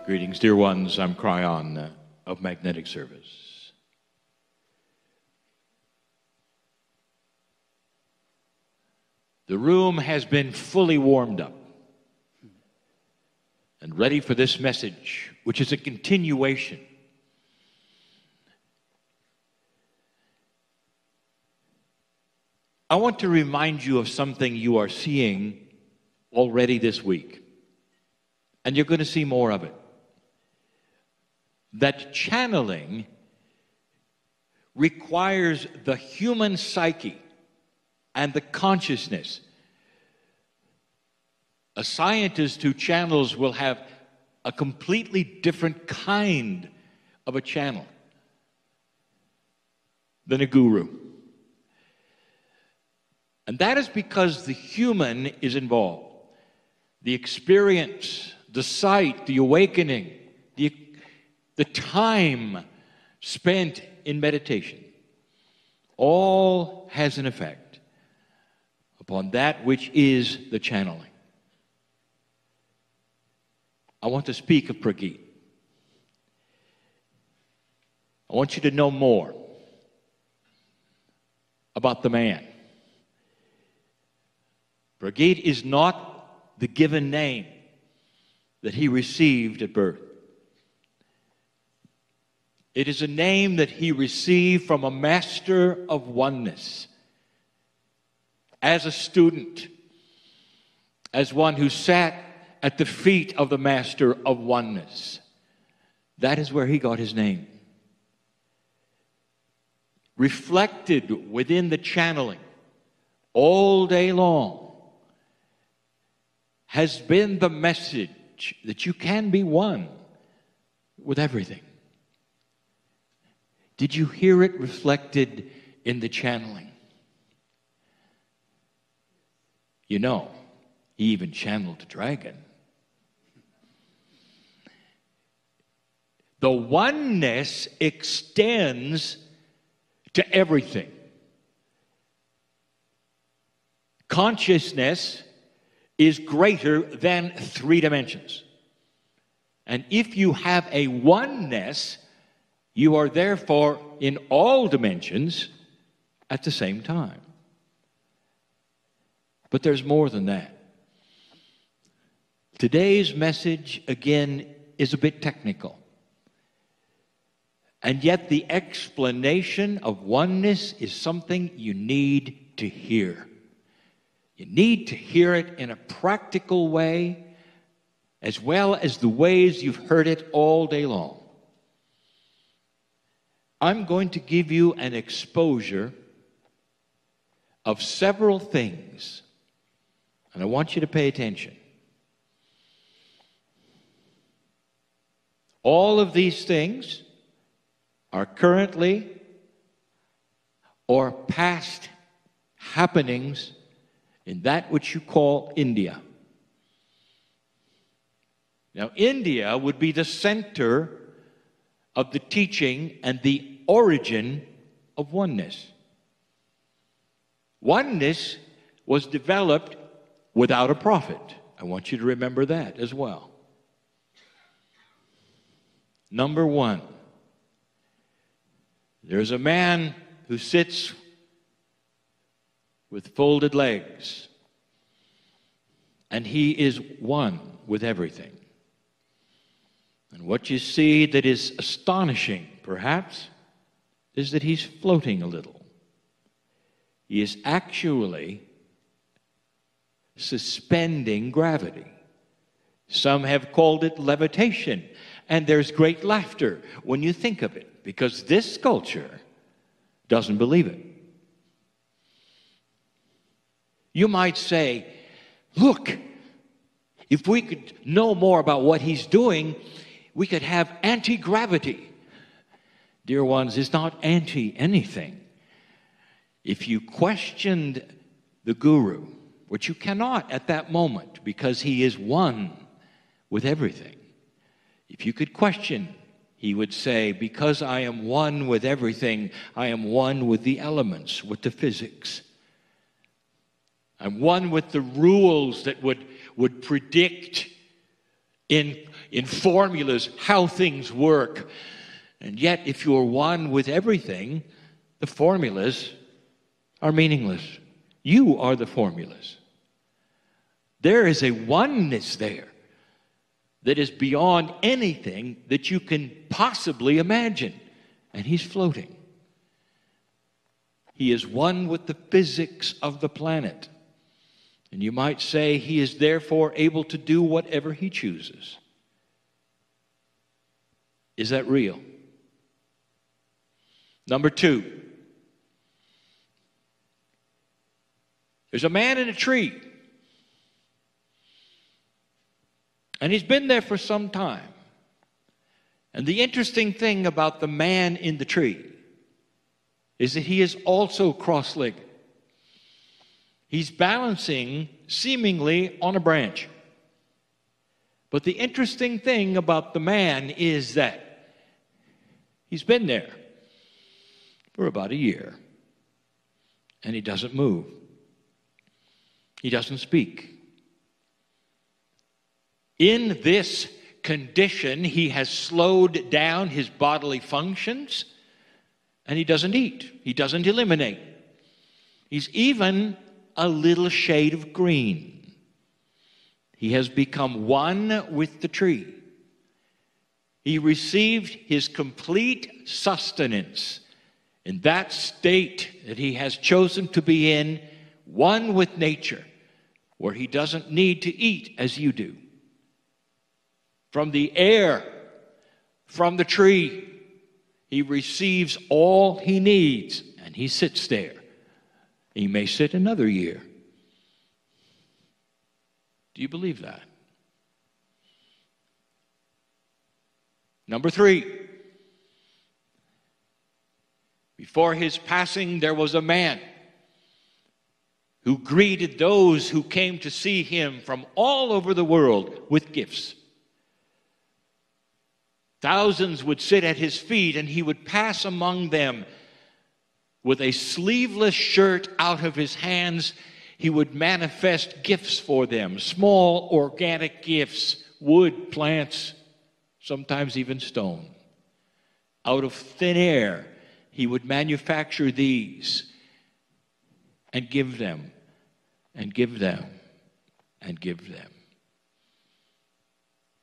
Greetings, dear ones. I'm Kryon of Magnetic Service. The room has been fully warmed up and ready for this message, which is a continuation. I want to remind you of something you are seeing already this week, and you're going to see more of it. That channeling requires the human psyche and the consciousness. A scientist who channels will have a completely different kind of a channel than a guru. And that is because the human is involved. The experience, the sight, the awakening, the time spent in meditation, all has an effect upon that which is the channeling. I want to speak of Pragit. I want you to know more about the man. Pragit is not the given name that he received at birth. It is a name that he received from a master of oneness. As a student, as one who sat at the feet of the master of oneness. That is where he got his name. Reflected within the channeling all day long has been the message that you can be one with everything. Did you hear it reflected in the channeling? You know, he even channeled a dragon. The oneness extends to everything. Consciousness is greater than 3 dimensions. And if you have a oneness, you are therefore in all dimensions at the same time. But there's more than that. Today's message, again, is a bit technical. And yet the explanation of oneness is something you need to hear. You need to hear it in a practical way, as well as the ways you've heard it all day long. I'm going to give you an exposure of several things, and I want you to pay attention. All of these things are currently or past happenings in that which you call India. Now, India would be the center of the teaching and the origin of oneness. Oneness was developed without a prophet. I want you to remember that as well. Number 1, there's a man who sits with folded legs, and he is one with everything. And what you see that is astonishing, perhaps, is that he's floating a little. He is actually suspending gravity. Some have called it levitation, and there's great laughter when you think of it, because this culture doesn't believe it. You might say, look, if we could know more about what he's doing, we could have anti-gravity. Dear ones, it's not anti-anything. If you questioned the guru, which you cannot at that moment because he is one with everything. If you could question, he would say, because I am one with everything, I am one with the elements, with the physics. I'm one with the rules that would predict in formulas how things work. And yet, if you're one with everything, the formulas are meaningless. You are the formulas. There is a oneness there that is beyond anything that you can possibly imagine. And he's floating. He is one with the physics of the planet. And you might say he is therefore able to do whatever he chooses. Is that real? Number two, there's a man in a tree. And he's been there for some time. And the interesting thing about the man in the tree is that he is also cross-legged. He's balancing seemingly on a branch. But the interesting thing about the man is that he's been there for about a year. And he doesn't move. He doesn't speak. In this condition, he has slowed down his bodily functions, and he doesn't eat. He doesn't eliminate. He's even a little shade of green. He has become one with the tree. He received his complete sustenance in that state that he has chosen to be in, one with nature, where he doesn't need to eat as you do. From the air, from the tree, he receives all he needs, and he sits there. He may sit another year. Do you believe that? Number three, before his passing, there was a man who greeted those who came to see him from all over the world with gifts. Thousands would sit at his feet, and he would pass among them with a sleeveless shirt out of his hands. He would manifest gifts for them, small organic gifts, wood, plants, sometimes even stone. Out of thin air, he would manufacture these and give them, and give them, and give them.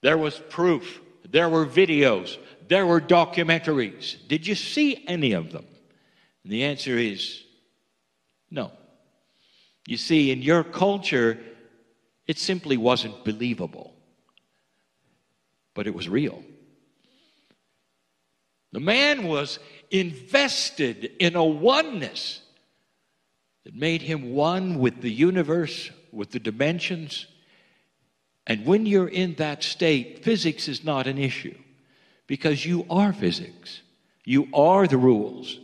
There was proof. There were videos. There were documentaries. Did you see any of them? And the answer is no. You see, in your culture, it simply wasn't believable. But it was real. The man was invested in a oneness that made him one with the universe, with the dimensions. And when you're in that state, physics is not an issue, because you are physics. You are the rules.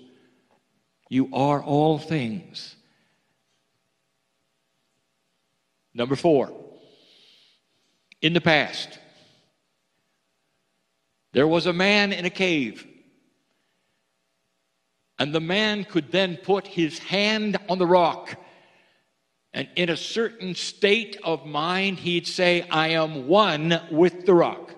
You are all things. Number four, in the past, there was a man in a cave, and the man could then put his hand on the rock, and in a certain state of mind, he'd say, I am one with the rock.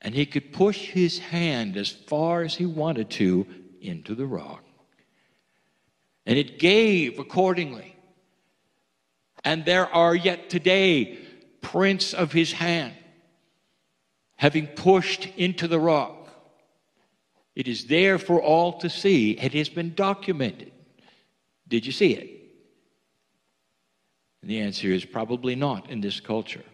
And he could push his hand as far as he wanted to into the rock. And it gave accordingly. And there are yet today prints of his hand having pushed into the rock. It is there for all to see. It has been documented. Did you see it? And the answer is probably not in this culture.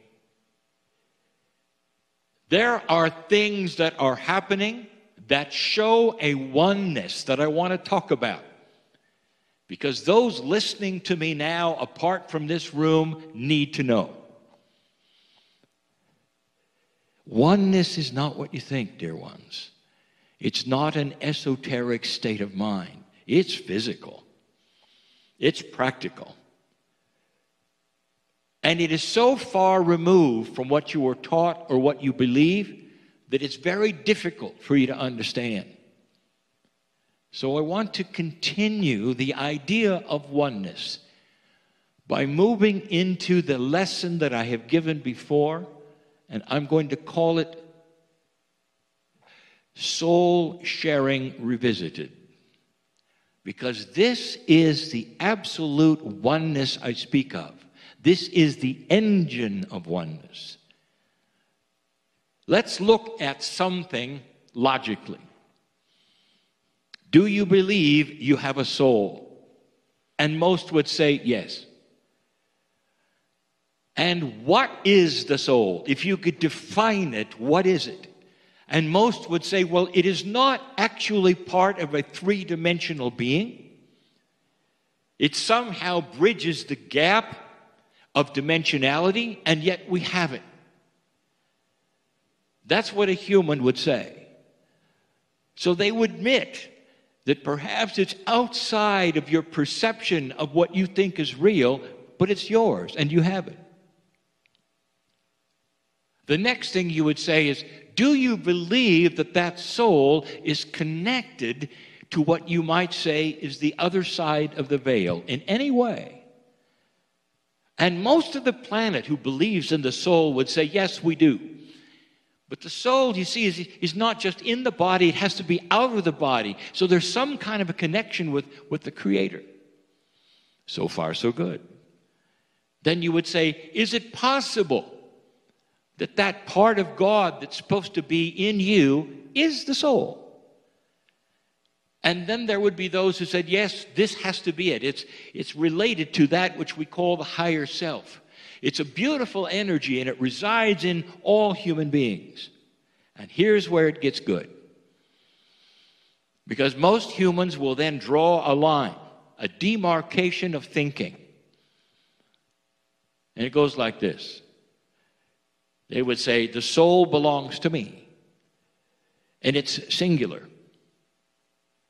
There are things that are happening that show a oneness that I want to talk about. Because those listening to me now, apart from this room, need to know. Oneness is not what you think, dear ones. It's not an esoteric state of mind. It's physical. It's practical. And it is so far removed from what you were taught or what you believe that it's very difficult for you to understand. So I want to continue the idea of oneness by moving into the lesson that I have given before and I'm going to call it Soul Sharing Revisited. Because this is the absolute oneness I speak of. This is the engine of oneness. Let's look at something logically. Do you believe you have a soul? And most would say yes. And what is the soul? If you could define it, what is it? And most would say, well, it is not actually part of a three-dimensional being. It somehow bridges the gap of dimensionality, and yet we have it. That's what a human would say. So they would admit that perhaps it's outside of your perception of what you think is real, but it's yours, and you have it. The next thing you would say is, do you believe that that soul is connected to what you might say is the other side of the veil in any way? And most of the planet who believes in the soul would say, yes, we do. But the soul, you see, is not just in the body, it has to be out of the body. So there's some kind of a connection with the Creator. So far, so good. Then you would say, is it possible that that part of God that's supposed to be in you is the soul? And then there would be those who said, yes, this has to be it. It's related to that which we call the higher self. It's a beautiful energy, and it resides in all human beings. And here's where it gets good. Because most humans will then draw a line, a demarcation of thinking. And it goes like this. They would say, the soul belongs to me. And it's singular.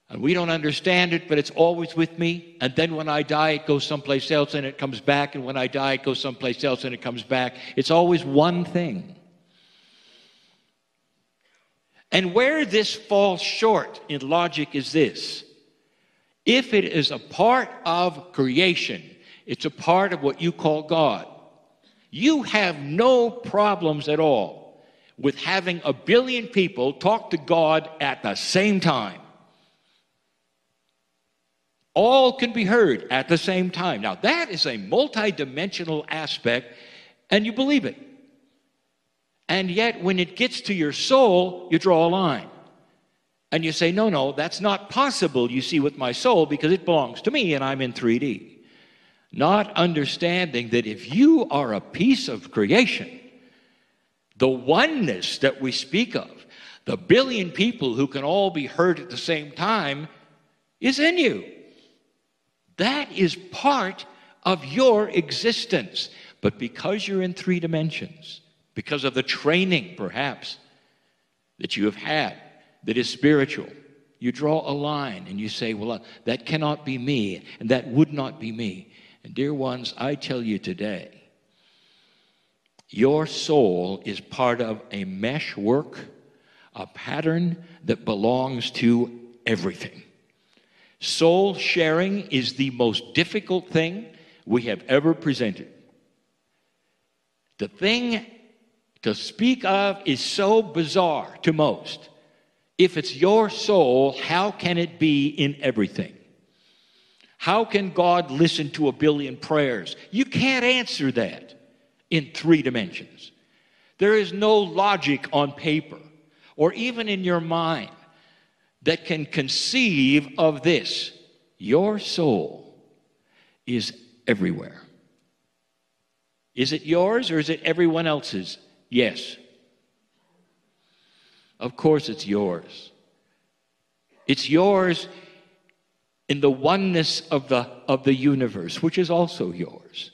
And we don't understand it, but it's always with me. And then when I die, it goes someplace else and it comes back. And when I die, it goes someplace else and it comes back. It's always one thing. And where this falls short in logic is this. If it is a part of creation, it's a part of what you call God. You have no problems at all with having 1 billion people talk to God at the same time. All can be heard at the same time. Now, that is a multidimensional aspect, and you believe it. And yet, when it gets to your soul, you draw a line. And you say, no, that's not possible, you see, with my soul, because it belongs to me, and I'm in 3D. Not understanding that if you are a piece of creation, the oneness that we speak of, the 1 billion people who can all be heard at the same time, is in you. That is part of your existence. But because you're in 3 dimensions, because of the training, perhaps, that you have had, that is spiritual, you draw a line and you say, well, that cannot be me, and that would not be me. And dear ones, I tell you today, your soul is part of a meshwork, a pattern that belongs to everything. Soul sharing is the most difficult thing we have ever presented. The thing to speak of is so bizarre to most. If it's your soul, how can it be in everything? How can God listen to 1 billion prayers? You can't answer that in 3 dimensions. There is no logic on paper or even in your mind that can conceive of this. Your soul is everywhere. Is it yours or is it everyone else's? Yes. Of course it's yours. It's yours in the oneness of the universe, which is also yours.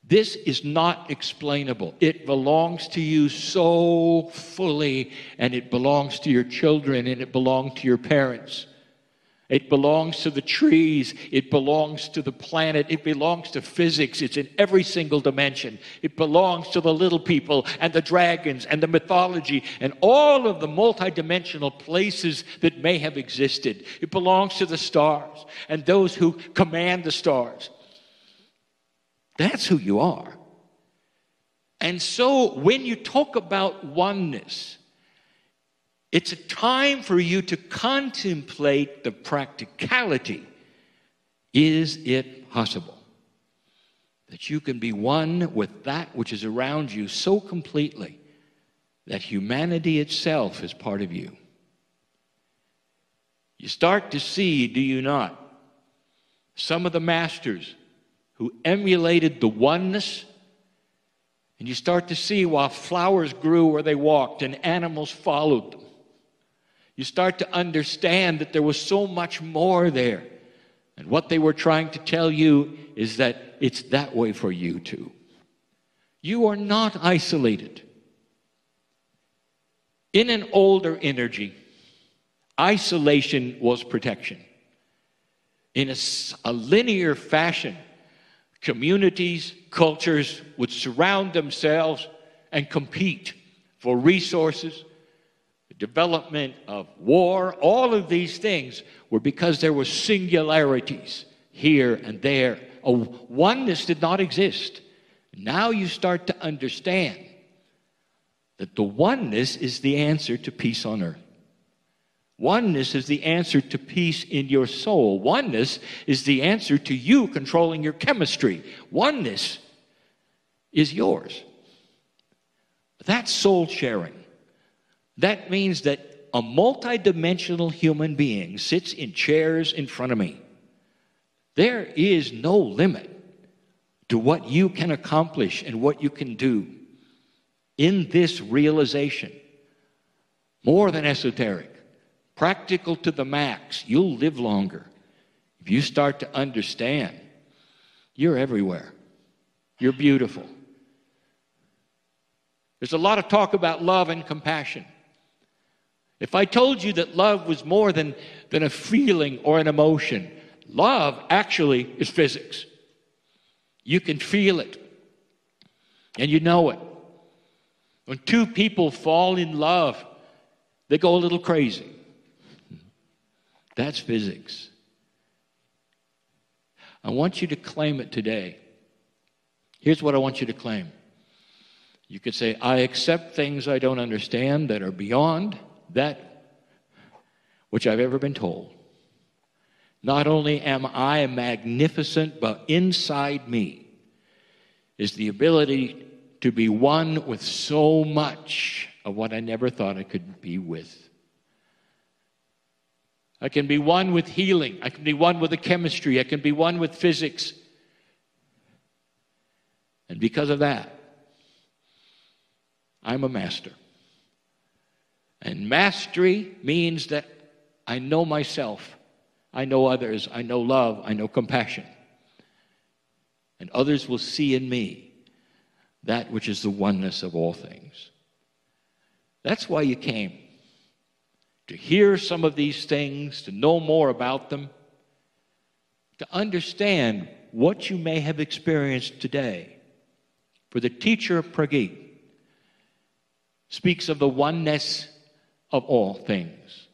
This is not explainable. It belongs to you so fully, and it belongs to your children, and it belongs to your parents. It belongs to the trees. It belongs to the planet. It belongs to physics. It's in every single dimension. It belongs to the little people and the dragons and the mythology and all of the multidimensional places that may have existed. It belongs to the stars and those who command the stars. That's who you are. And so when you talk about oneness, it's a time for you to contemplate the practicality. Is it possible that you can be one with that which is around you so completely that humanity itself is part of you? You start to see, do you not, some of the masters who emulated the oneness, and you start to see while flowers grew where they walked and animals followed them, you start to understand that there was so much more there. And what they were trying to tell you is that it's that way for you too. You are not isolated. In an older energy, isolation was protection. In a linear fashion, communities, cultures would surround themselves and compete for resources. The development of war, all of these things were because there were singularities here and there. A oneness did not exist. Now you start to understand that the oneness is the answer to peace on earth. Oneness is the answer to peace in your soul. Oneness is the answer to you controlling your chemistry. Oneness is yours. That's soul sharing. That means that a multidimensional human being sits in chairs in front of me. There is no limit to what you can accomplish and what you can do in this realization. More than esoteric. Practical to the max. You'll live longer. If you start to understand, you're everywhere. You're beautiful. There's a lot of talk about love and compassion. If I told you that love was more than a feeling or an emotion, love actually is physics. You can feel it. And you know it. When two people fall in love, they go a little crazy. That's physics. I want you to claim it today. Here's what I want you to claim. You could say, I accept things I don't understand that are beyond that which I've ever been told. Not only am I magnificent, but inside me is the ability to be one with so much of what I never thought I could be with. I can be one with healing. I can be one with the chemistry. I can be one with physics. And because of that, I'm a master. And mastery means that I know myself. I know others. I know love. I know compassion. And others will see in me that which is the oneness of all things. That's why you came. To hear some of these things, to know more about them, to understand what you may have experienced today. For the teacher of Pragit speaks of the oneness of all things.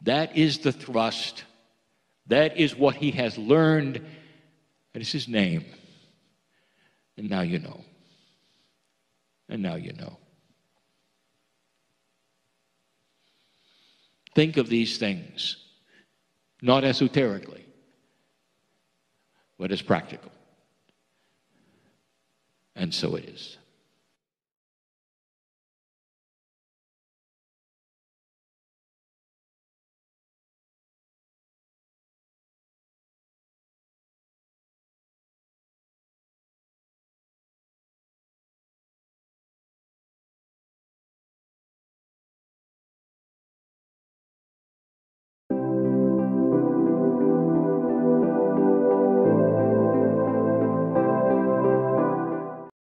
That is the thrust. That is what he has learned. That is his name. And now you know. And now you know. Think of these things, not esoterically, but as practical. And so it is.